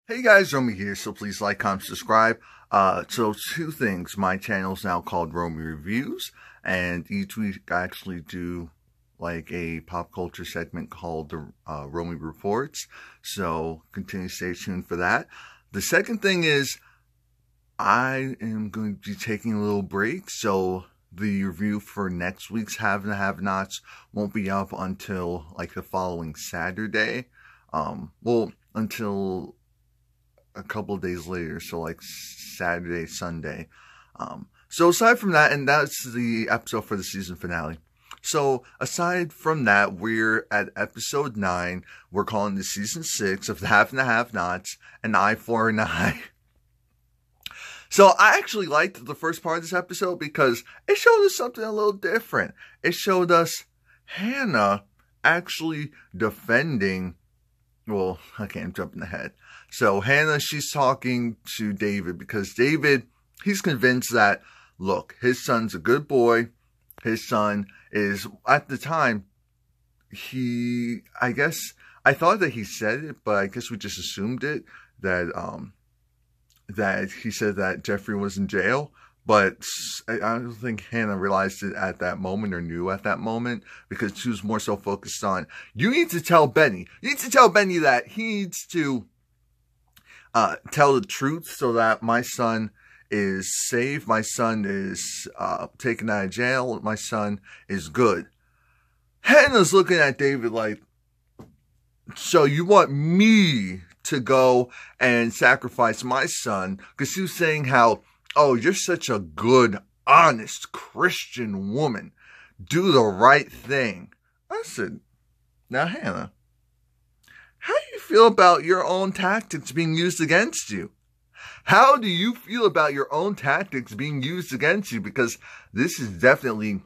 Hey guys, Romie here, so please like, comment, subscribe. So two things. My channel is now called Romie Reviews, and each week I actually do like a pop culture segment called the Romie Reports. So continue to stay tuned for that. The second thing is I am going to be taking a little break, so the review for next week's Have and Have-Nots won't be up until like the following Saturday. Well, until a couple of days later, so like Saturday, Sunday. So aside from that, and that's the episode for the season finale. So aside from that, we're at episode 9. We're calling this season 6 of the Have and the Have-Nots, an Eye for an Eye. So I actually liked the first part of this episode because it showed us something a little different. It showed us Hanna actually defending, well, I can't jump in the head. So Hanna, she's talking to David because David, he's convinced that, look, his son's a good boy. His son is, at the time, I guess, I thought that he said it, but I guess we just assumed it, that he said that Jeffrey was in jail. But I don't think Hanna realized it at that moment or knew at that moment because she was more so focused on, you need to tell Benny. You need to tell Benny that he needs to tell the truth so that my son is safe. My son is taken out of jail. My son is good. Hanna's looking at David like, so you want me to go and sacrifice my son? Because she was saying how, oh, you're such a good, honest Christian woman. Do the right thing. I said, now Hanna, how do you feel about your own tactics being used against you? How do you feel about your own tactics being used against you? Because this is definitely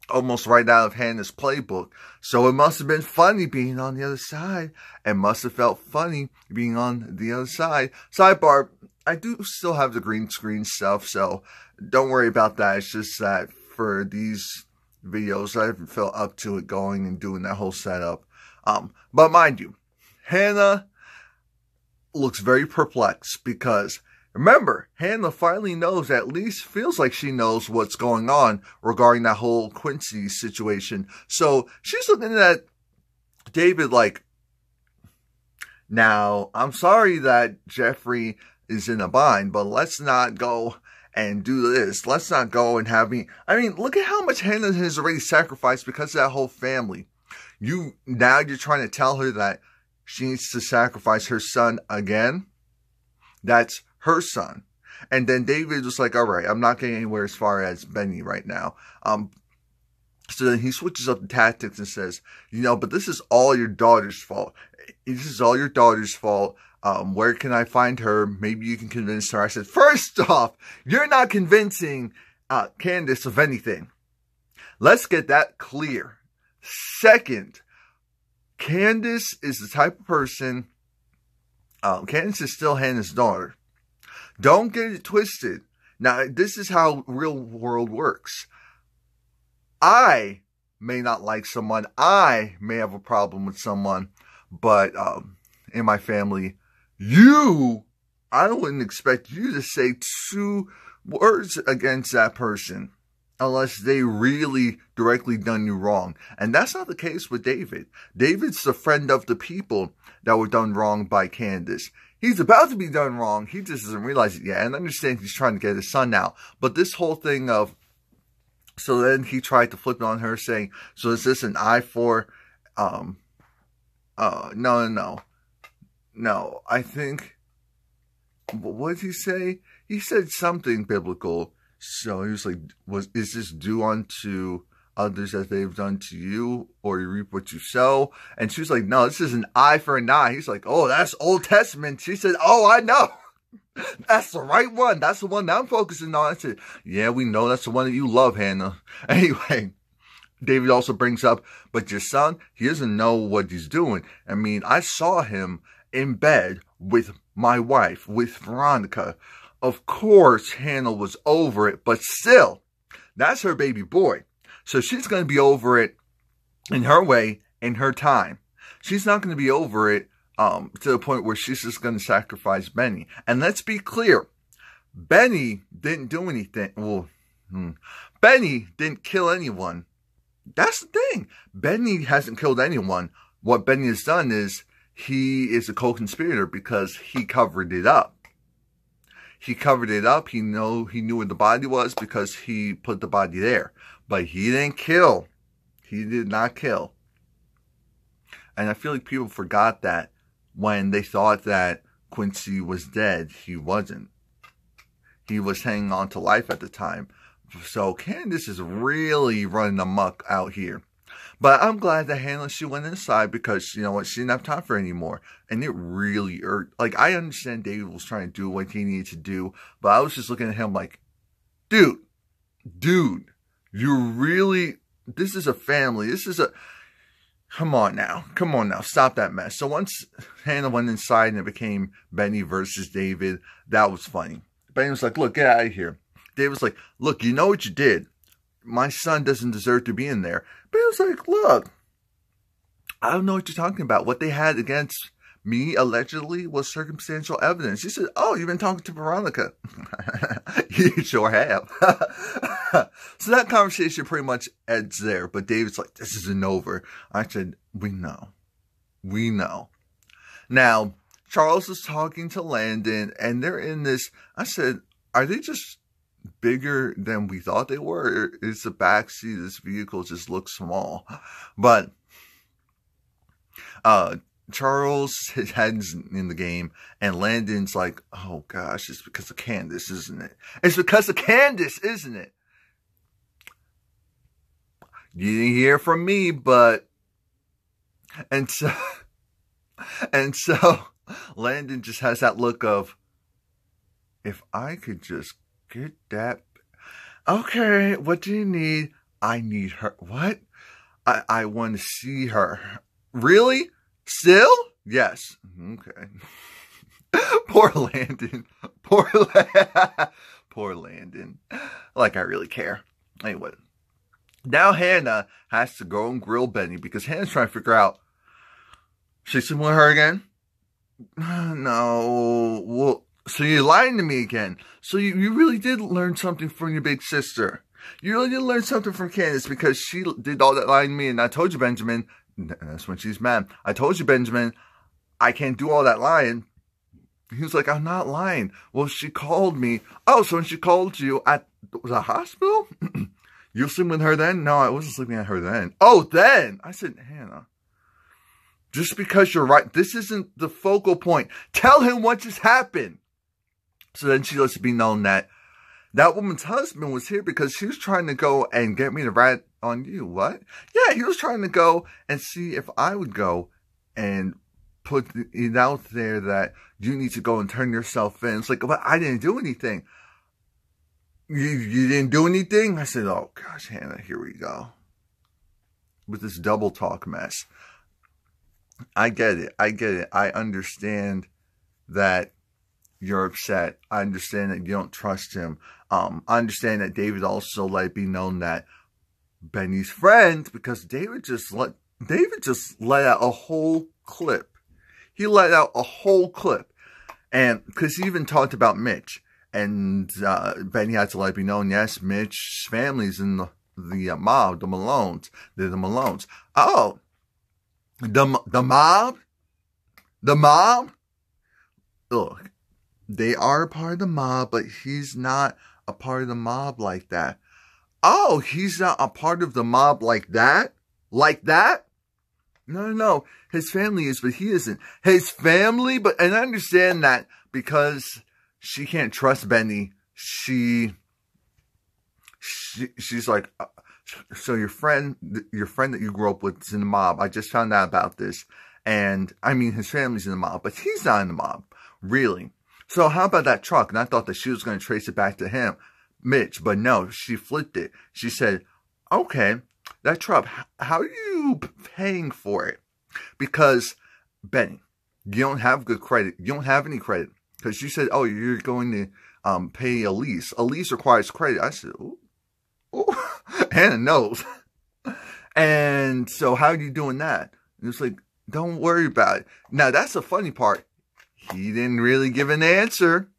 almost right out of Hanna's playbook. So it must have been funny being on the other side. It must have felt funny being on the other side. Sidebar, I do still have the green screen stuff, so don't worry about that. It's just that for these videos, I haven't felt up to it going and doing that whole setup. But mind you, Hanna looks very perplexed because, remember, Hanna finally knows, at least feels like she knows what's going on regarding that whole Quincy situation. So she's looking at David like, now, I'm sorry that Jeffrey is in a bind, but let's not go and do this. Let's not go and have me. I mean, look at how much Hanna has already sacrificed because of that whole family. Now you're trying to tell her that she needs to sacrifice her son again. That's her son. And then David was like, all right, I'm not getting anywhere as far as Benny right now. So then he switches up the tactics and says, you know, but this is all your daughter's fault. This is all your daughter's fault. Where can I find her? Maybe you can convince her. I said, first off, you're not convincing Candace of anything. Let's get that clear. Second, Candace is the type of person, Candace is still Hanna's daughter. Don't get it twisted. Now, this is how real world works. I may not like someone. I may have a problem with someone. But in my family, I wouldn't expect you to say 2 words against that person unless they really directly done you wrong. And that's not the case with David. David's the friend of the people that were done wrong by Candace. He's about to be done wrong. He just doesn't realize it yet. And I understand he's trying to get his son out. But this whole thing of, so then he tried to flip it on her saying, so is this an eye for, no, I think, what did he say? He said something biblical. So he was like, is this due unto others as they've done to you, or you reap what you sow? And she was like, no, this is an eye for an eye. He's like, oh, that's Old Testament. She said, oh, I know. That's the right one. That's the one that I'm focusing on. I said, yeah, we know that's the one that you love, Hanna. Anyway, David also brings up, but your son, he doesn't know what he's doing. I mean, I saw him in bed with my wife, with Veronica. Of course, Hanna was over it, but still, that's her baby boy. So she's going to be over it in her way, in her time. She's not going to be over it to the point where she's just going to sacrifice Benny. And let's be clear, Benny didn't do anything. Well, Benny didn't kill anyone. That's the thing. Benny hasn't killed anyone. What Benny has done is he is a co-conspirator because he covered it up. He covered it up. He knew where the body was because he put the body there. But he didn't kill. He did not kill. And I feel like people forgot that when they thought that Quincy was dead. He wasn't. He was hanging on to life at the time. So Candace is really running amok out here. But I'm glad that Hanna, she went inside because, you know what, she didn't have time for it anymore. And it really hurt. Like, I understand David was trying to do what he needed to do. But I was just looking at him like, dude, you really, this is a family. This is a, come on now, stop that mess. So once Hanna went inside and it became Benny versus David, that was funny. Benny was like, look, get out of here. David was like, look, you know what you did. My son doesn't deserve to be in there. But it was like, look, I don't know what you're talking about. What they had against me, allegedly, was circumstantial evidence. He said, oh, you've been talking to Veronica. You sure have. So that conversation pretty much ends there. But David's like, this isn't over. I said, we know. We know. Now, Charles is talking to Landon, and they're in this. I said, are they just bigger than we thought they were? Is the backseat of this vehicle just looks small? But Charles, his head's in the game, and Landon's like, oh gosh, it's because of Candace, isn't it? It's because of Candace, isn't it? You didn't hear from me, but and so Landon just has that look of, if I could just get that. Okay, what do you need? I need her. What? I want to see her. Really? Still? Yes. Okay. Poor Landon. Poor Landon. Like I really care. Anyway. Now Hanna has to go and grill Benny because Hannah's trying to figure out, she's sleeping with her again? No. Well, so you're lying to me again. So you really did learn something from your big sister. You really did learn something from Candace because she did all that lying to me. And I told you, Benjamin, that's when she's mad. I told you, Benjamin, I can't do all that lying. He was like, I'm not lying. Well, she called me. Oh, so when she called you at the hospital? You were sleeping with her then? No, I wasn't sleeping with her then. Oh, then? I said, Hanna, just because you're right, this isn't the focal point. Tell him what just happened. So then she lets it be known that that woman's husband was here because she was trying to go and get me to rat on you. What? Yeah, he was trying to go and see if I would go and put it out there that you need to go and turn yourself in. It's like, but I didn't do anything. You didn't do anything? I said, oh gosh, Hanna, here we go. With this double talk mess. I get it. I understand that you're upset. I understand that you don't trust him. I understand that David also let it be known that Benny's friend, because David just let out a whole clip. He let out a whole clip. And because he even talked about Mitch. And Benny had to let it be known, yes, Mitch's family's in the mob, the Malones. They're the Malones. Oh, the mob? The mob? Look, they are a part of the mob, but he's not a part of the mob like that. Oh, he's not a part of the mob like that? Like that? No. His family is, but he isn't. His family, but, and I understand that because she can't trust Benny. She's like, so your friend that you grew up with is in the mob. I just found out about this. And I mean, his family's in the mob, but he's not in the mob. Really. So how about that truck? And I thought that she was going to trace it back to him, Mitch, but no, she flipped it. She said, okay, that truck, how are you paying for it? Because Benny, you don't have good credit. You don't have any credit. Because you said, oh, you're going to pay a lease. A lease requires credit. I said, ooh. Hanna knows. And so how are you doing that? And it's like, Don't worry about it. Now, that's the funny part. He didn't really give an answer.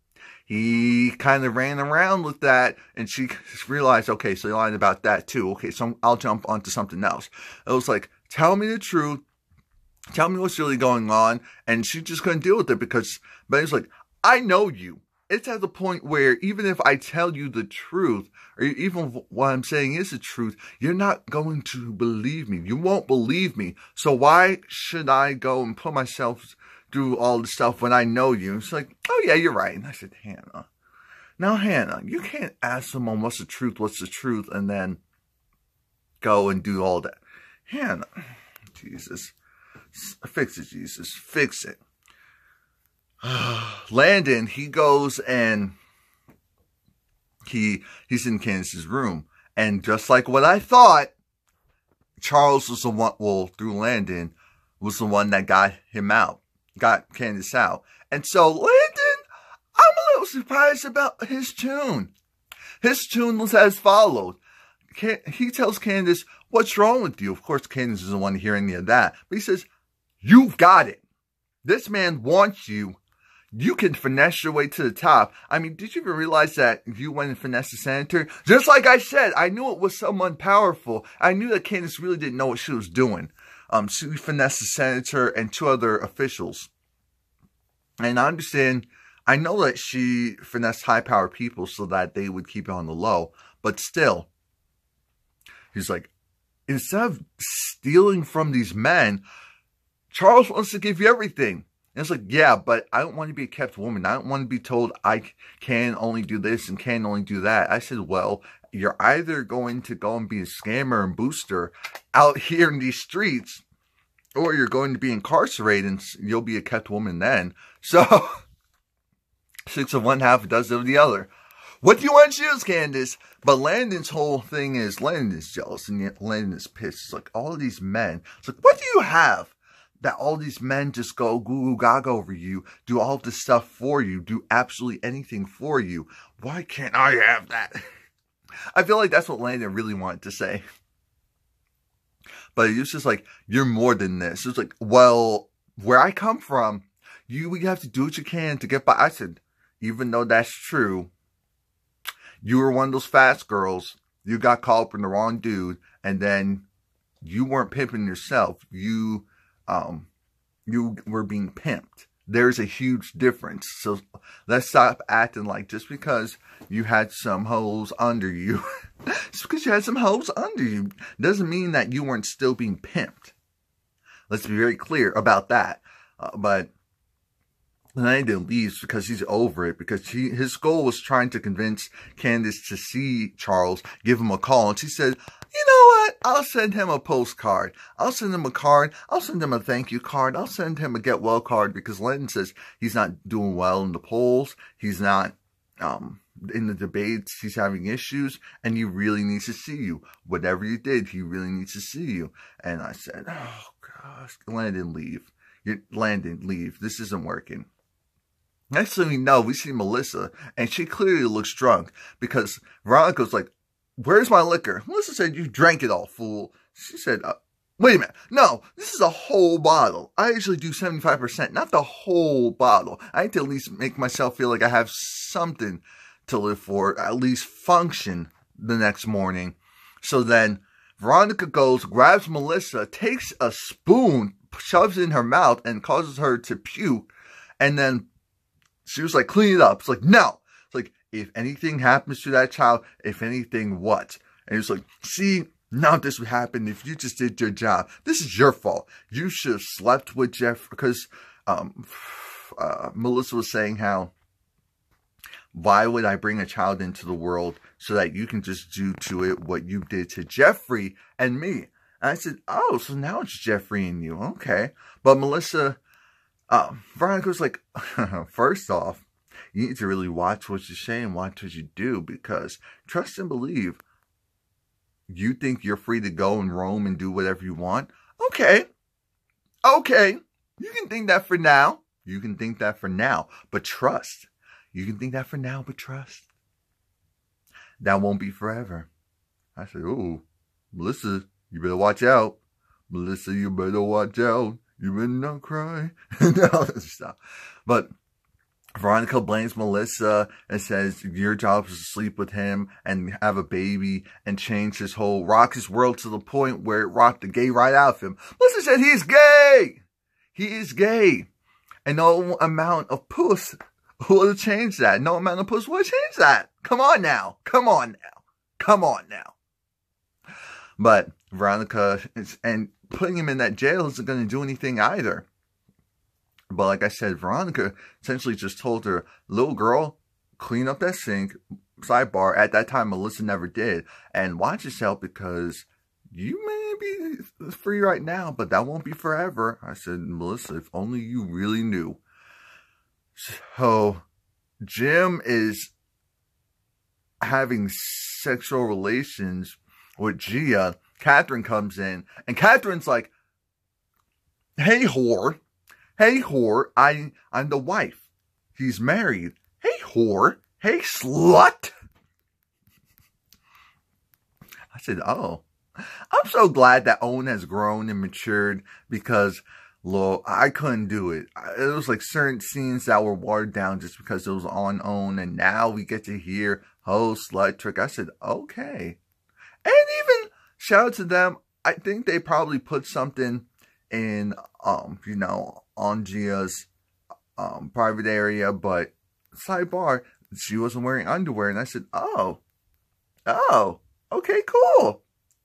He kind of ran around with that, and she realized, okay, so you lied about that too. Okay, so I'll jump onto something else. It was like, tell me the truth. Tell me what's really going on. And she just couldn't deal with it because, but it's like, I know you. It's at the point where even if I tell you the truth, or even what I'm saying is the truth, you're not going to believe me. You won't believe me. So why should I go and put myself through all the stuff when I know you? It's like, oh yeah, you're right. And I said, Hanna. Now, Hanna, you can't ask someone what's the truth, and then go and do all that. Hanna, Jesus. Fix it, Jesus. Fix it. Landon, he goes and he's in Candace's room. And just like what I thought, Charles was the one, well, through Landon, was the one that got him out. Got Candace out. And so Landon, I'm a little surprised about his tune. His tune was as follows. He tells Candace, what's wrong with you? Of course, Candace doesn't want to hear any of that. But he says, you've got it. This man wants you. You can finesse your way to the top. I mean, did you even realize that you went and finessed the senator? Just like I said, I knew it was someone powerful. I knew that Candace really didn't know what she was doing. She finessed the senator and 2 other officials. And I understand, I know that she finessed high-powered people so that they would keep it on the low. But still, he's like, instead of stealing from these men, Charles wants to give you everything. And it's like, yeah, but I don't want to be a kept woman. I don't want to be told I can only do this and can only do that. I said, well, you're either going to go and be a scammer and booster out here in these streets, or you're going to be incarcerated and you'll be a kept woman then. So, 6 of one, half a dozen of the other. What do you want to choose, Candace? But Landon's whole thing is, Landon is jealous and Landon is pissed. It's like, all of these men. It's like, what do you have that all these men just go goo goo gaga over you, do all this stuff for you, do absolutely anything for you? Why can't I have that? I feel like that's what Landon really wanted to say. But it was just like, you're more than this. It was like, well, where I come from, you have to do what you can to get by. I said, even though that's true, you were one of those fast girls. You got caught up in the wrong dude, and then you weren't pimping yourself. You were being pimped. There's a huge difference. So let's stop acting like just because you had some hoes under you, just because you had some hoes under you, doesn't mean that you weren't still being pimped. Let's be very clear about that. But Landon leaves because he's over it, because his goal was trying to convince Candace to see Charles, give him a call. And she said, you know what? I'll send him a postcard. I'll send him a card. I'll send him a thank you card. I'll send him a get well card, because Landon says he's not doing well in the polls. He's not in the debates. He's having issues, and he really needs to see you. Whatever you did, he really needs to see you. And I said, oh gosh, Landon, leave. Landon, leave. This isn't working. Next thing we know, we see Melissa, and she clearly looks drunk, because Veronica's like, where's my liquor? Melissa said, you drank it all, fool. She said, wait a minute. No, this is a whole bottle. I usually do 75%, not the whole bottle. I need to at least make myself feel like I have something to live for, at least function the next morning. So then Veronica goes, grabs Melissa, takes a spoon, shoves it in her mouth, and causes her to puke, and then she was like, clean it up. It's like, no. It's like, if anything happens to that child, if anything, what? And it's like, see, now this would happen if you just did your job. This is your fault. You should have slept with Jeff, because Melissa was saying how, why would I bring a child into the world so that you can just do to it what you did to Jeffrey and me? And I said, oh, so now it's Jeffrey and you. Okay. But Melissa, Veronica was like, first off, you need to really watch what you say and watch what you do, because trust and believe, you think you're free to go and roam and do whatever you want? Okay. Okay. You can think that for now. You can think that for now, but trust. You can think that for now, but trust. That won't be forever. I said, ooh, Melissa, you better watch out. Melissa, you better watch out. You better not cry. And all this stuff. But Veronica blames Melissa and says your job is to sleep with him and have a baby and change rock his world to the point where it rocked the gay right out of him. Melissa said he's gay. He is gay. And no amount of puss will change that. No amount of puss will change that. Come on now. Come on now. Come on now. But Veronica and putting him in that jail isn't going to do anything either. But like I said, Veronica essentially just told her, little girl, clean up that sink. Sidebar, at that time, Melissa never did. And watch yourself because you may be free right now, but that won't be forever. I said, Melissa, if only you really knew. So, Jim is having sexual relations with Gia. Catherine comes in, and Catherine's like, hey, whore. Hey, whore, I'm the wife. He's married. Hey, whore. Hey, slut. I said, oh. I'm so glad that Owen has grown and matured because, look, I couldn't do it. It was like certain scenes that were watered down just because it was on Owen, and now we get to hear, oh, slut trick. I said, okay. And even, shout out to them, I think they probably put something in, on Gia's private area, but sidebar, she wasn't wearing underwear, and I said, oh, okay, cool.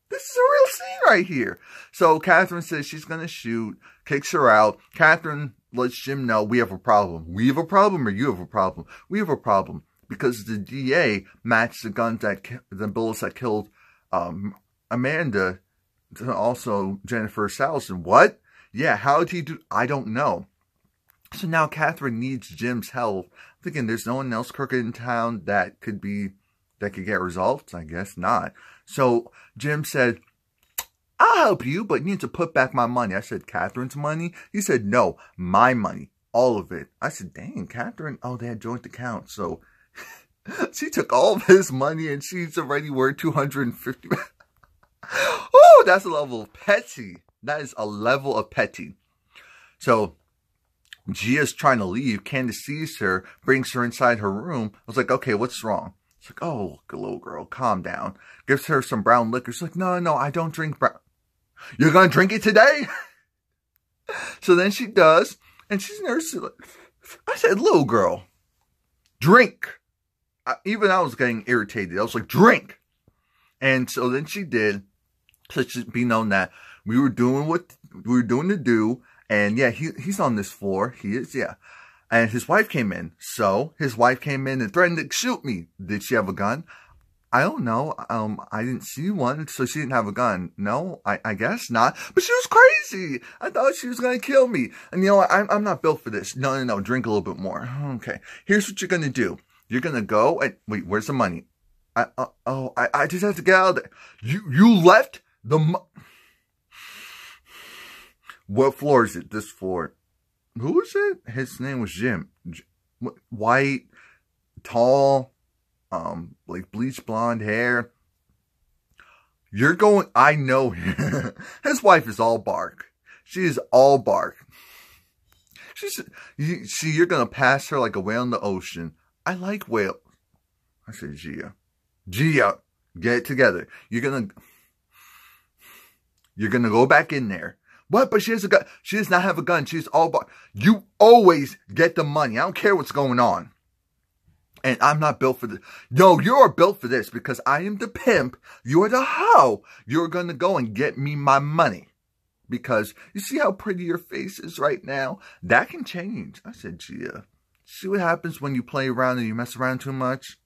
This is a real scene right here. So Catherine says she's going to shoot, kicks her out. Catherine lets Jim know we have a problem. We have a problem, or you have a problem? We have a problem because the DA matched the guns the bullets that killed Amanda to also Jennifer Salson. What? Yeah, how did he do? I don't know. So now Catherine needs Jim's help. I'm thinking there's no one else crooked in town that could get results. I guess not. So Jim said, I'll help you, but you need to put back my money. I said, Catherine's money? He said, no, my money. All of it. I said, dang, Catherine. Oh, they had joint accounts. So she took all of his money and she's already worth $250. Oh, that's a level of petty. That is a level of petty. So Gia's trying to leave. Candace sees her, brings her inside her room. I was like, okay, what's wrong? She's like, oh, little girl, calm down. Gives her some brown liquor. She's like, no, I don't drink brown. You're going to drink it today? So then she does. And she's nervous. I said, little girl, drink. Even I was getting irritated. I was like, drink. And so then she did. So it should be known that we were doing what we were doing to do. And yeah, he's on this floor. He is, yeah. And his wife came in. So his wife came in and threatened to shoot me. Did she have a gun? I don't know. I didn't see one, so she didn't have a gun. No, I guess not. But she was crazy. I thought she was going to kill me. And you know what? I'm not built for this. No. Drink a little bit more. Okay. Here's what you're going to do. You're going to go and wait, where's the money? I just have to get out of there. You left the What floor is it? This floor. Who is it? His name was Jim. White, tall, like bleach blonde hair. You're going, I know him. His wife is all bark. She is all bark. You're going to pass her like a whale in the ocean. I like whales. I said, Gia, get it together. You're going to go back in there. What? But she has a gun. She does not have a gun. She's all bark. You always get the money. I don't care what's going on. And I'm not built for this. No, you are built for this because I am the pimp. You are the hoe. You're going to go and get me my money. Because you see how pretty your face is right now? That can change. I said, Gia, see what happens when you play around and you mess around too much?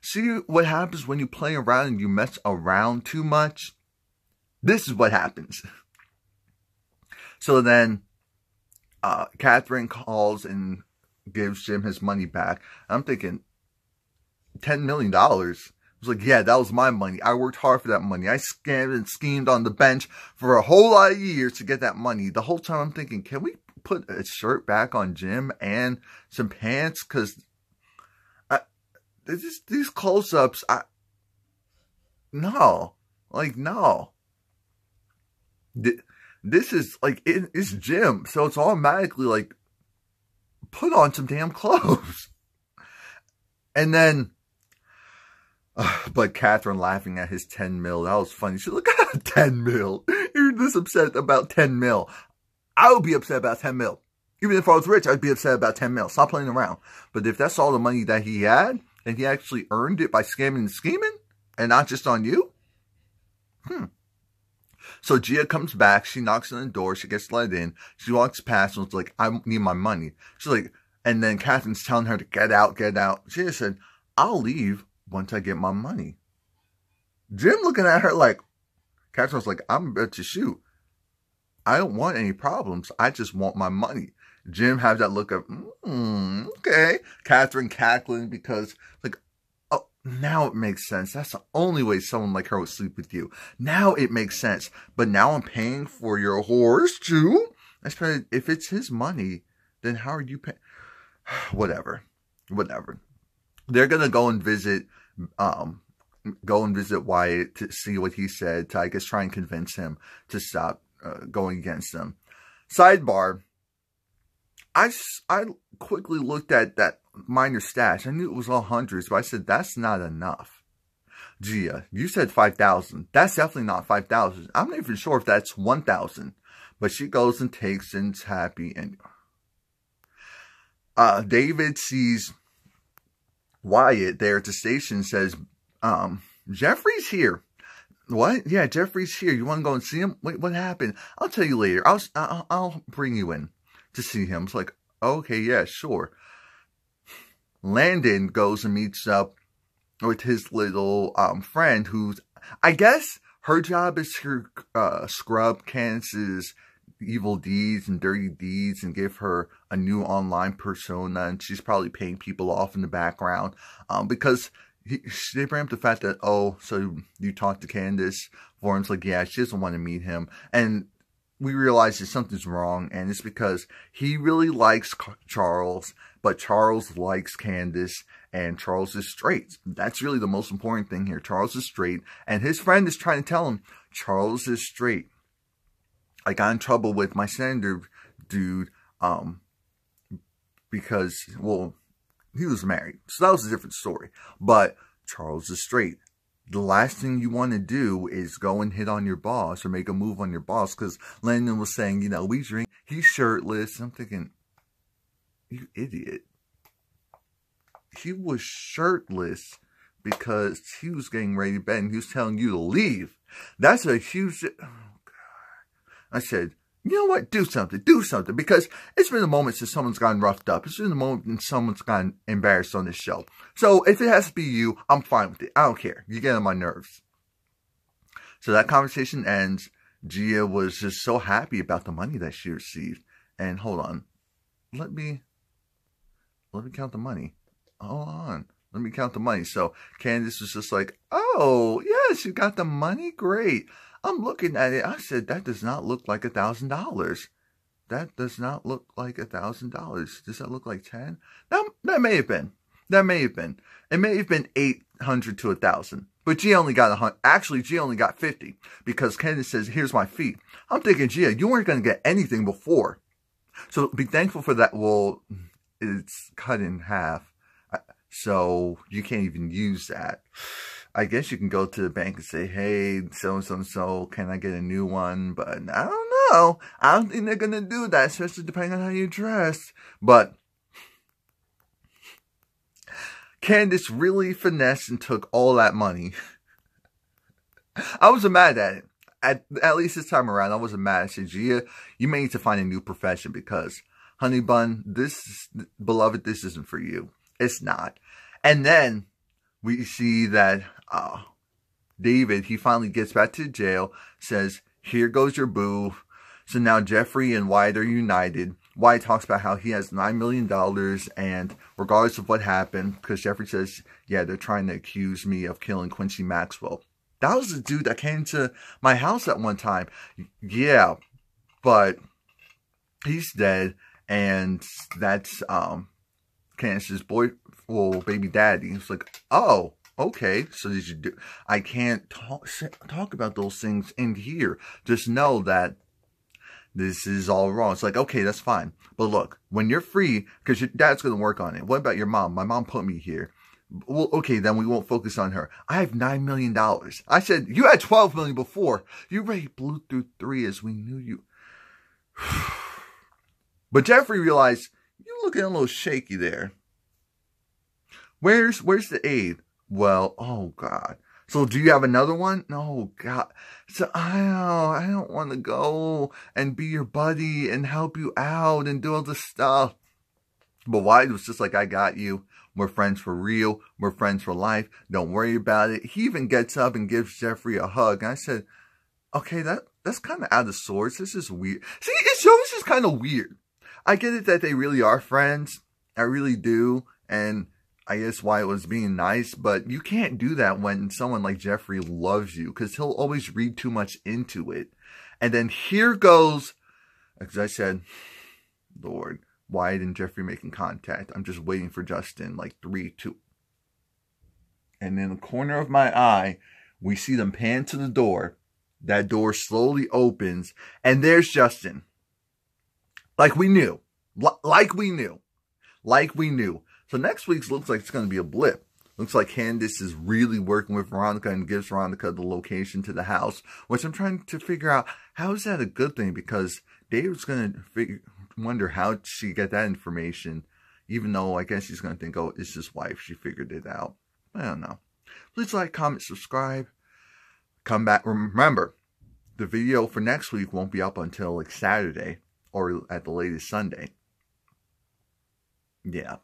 See what happens when you play around and you mess around too much? This is what happens. So then, Catherine calls and gives Jim his money back. I'm thinking, $10 million. I was like, yeah, that was my money. I worked hard for that money. I scammed and schemed on the bench for a whole lot of years to get that money. The whole time I'm thinking, can we put a shirt back on Jim and some pants? Because these close-ups, no. Like, no. this is like, it's Jim. So it's automatically like, put on some damn clothes. And then, but Catherine laughing at his 10 mil. That was funny. She said, look at 10 mil. You're this upset about 10 mil. I would be upset about 10 mil. Even if I was rich, I'd be upset about 10 mil. Stop playing around. But if that's all the money that he had, and he actually earned it by scamming and scheming, and not just on you? So Gia comes back. She knocks on the door. She gets let in. She walks past and was like, I need my money. She's like, and then Catherine's telling her to get out, get out. She just said, I'll leave once I get my money. Jim looking at her like, Catherine's like, I'm about to shoot. I don't want any problems. I just want my money. Jim has that look of, okay. Catherine cackling because, like, oh, now it makes sense. That's the only way someone like her would sleep with you. Now it makes sense. But now I'm paying for your horse too? Especially if it's his money, then how are you paying? Whatever. They're going to go and visit Wyatt to see what he said, to, I guess, try and convince him to stop going against them. Sidebar. I quickly looked at that minor stash. I knew it was all hundreds, but I said, that's not enough. Gia, you said 5,000. That's definitely not 5,000. I'm not even sure if that's 1,000. But she goes and takes and's happy. And David sees Wyatt there at the station, says, Jeffrey's here. What? Yeah, Jeffrey's here. You want to go and see him? Wait, what happened? I'll tell you later. I'll bring you in to see him. It's like, okay, yeah, sure. Landon goes and meets up with his little friend who's, I guess, her job is to scrub Candace's evil deeds and dirty deeds and give her a new online persona. And she's probably paying people off in the background because they bring up the fact that, oh, so you talked to Candace. Lauren's like, yeah, she doesn't want to meet him. And we realize that something's wrong, and it's because he really likes Charles, but Charles likes Candace, and Charles is straight. That's really the most important thing here. Charles is straight, and his friend is trying to tell him, Charles is straight. I got in trouble with my senator dude, because, well, he was married, so that was a different story, but Charles is straight. The last thing you want to do is go and hit on your boss or make a move on your boss, because Landon was saying, you know, we drink, he's shirtless. I'm thinking, you idiot. He was shirtless because he was getting ready to bed and he was telling you to leave. That's a huge, oh God. I said, you know what? Do something, because it's been a moment since someone's gotten roughed up. It's been a moment since someone's gotten embarrassed on this show. So if it has to be you, I'm fine with it. I don't care. You get on my nerves. So that conversation ends. Gia was just so happy about the money that she received. And hold on. Let me count the money. Hold on. Let me count the money. So Candace was just like, oh, yes, you got the money? Great. I'm looking at it. I said, that does not look like $1,000. That does not look like $1,000. Does that look like 10? That may have been. That may have been. It may have been 800 to 1,000. But Gia only got 100. Actually, Gia only got 50 because Candace says, here's my fee. I'm thinking, Gia, you weren't going to get anything before. So be thankful for that. Well, it's cut in half. So you can't even use that. I guess you can go to the bank and say, hey, so, can I get a new one? But I don't know. I don't think they're going to do that, especially depending on how you dress. But Candace really finessed and took all that money. I wasn't mad at it. At least this time around, I wasn't mad. I said, Gia, you may need to find a new profession because, honey bun, beloved, this isn't for you. It's not. And then we see that David, he finally gets back to jail, says, here goes your boo. So now Jeffrey and Wyatt are united. Wyatt talks about how he has $9 million, and regardless of what happened, because Jeffrey says, yeah, they're trying to accuse me of killing Quincy Maxwell. That was the dude that came to my house at one time. Yeah, but he's dead, and that's Candace's baby daddy. It's like, oh, okay, so did you do? I can't talk about those things in here. Just know that This is all wrong. It's like, okay, that's fine. But look, when you're free, because your dad's going to work on it. What about your mom? My mom put me here. Well, okay, then we won't focus on her. I have $9 million. I said, you had $12 million before. You already blew through 3 as we knew you. But Jeffrey realized, you're looking a little shaky there. Where's the aide? Well, oh God. So do you have another one? No, God. So I don't want to go and be your buddy and help you out and do all this stuff. But Wyatt was just like, I got you. We're friends for real. We're friends for life. Don't worry about it. He even gets up and gives Jeffrey a hug. And I said, okay, that's kind of out of sorts. This is weird. See, it shows just kind of weird. I get it that they really are friends. I really do. And I guess Wyatt was being nice, but you can't do that when someone like Jeffrey loves you, because he'll always read too much into it. And then here goes, as I said, Lord, Wyatt and Jeffrey making contact. I'm just waiting for Justin, like 3, 2. And in the corner of my eye, we see them pan to the door. That door slowly opens, and there's Justin. Like we knew. Like we knew. Like we knew. So next week's looks like it's going to be a blip. Looks like Candace is really working with Veronica and gives Veronica the location to the house, which I'm trying to figure out, how is that a good thing? Because David's going to wonder how she get that information, even though I guess he's going to think, oh, it's his wife. She figured it out. I don't know. Please like, comment, subscribe. Come back. Remember, the video for next week won't be up until like Saturday or at the latest Sunday. Yeah.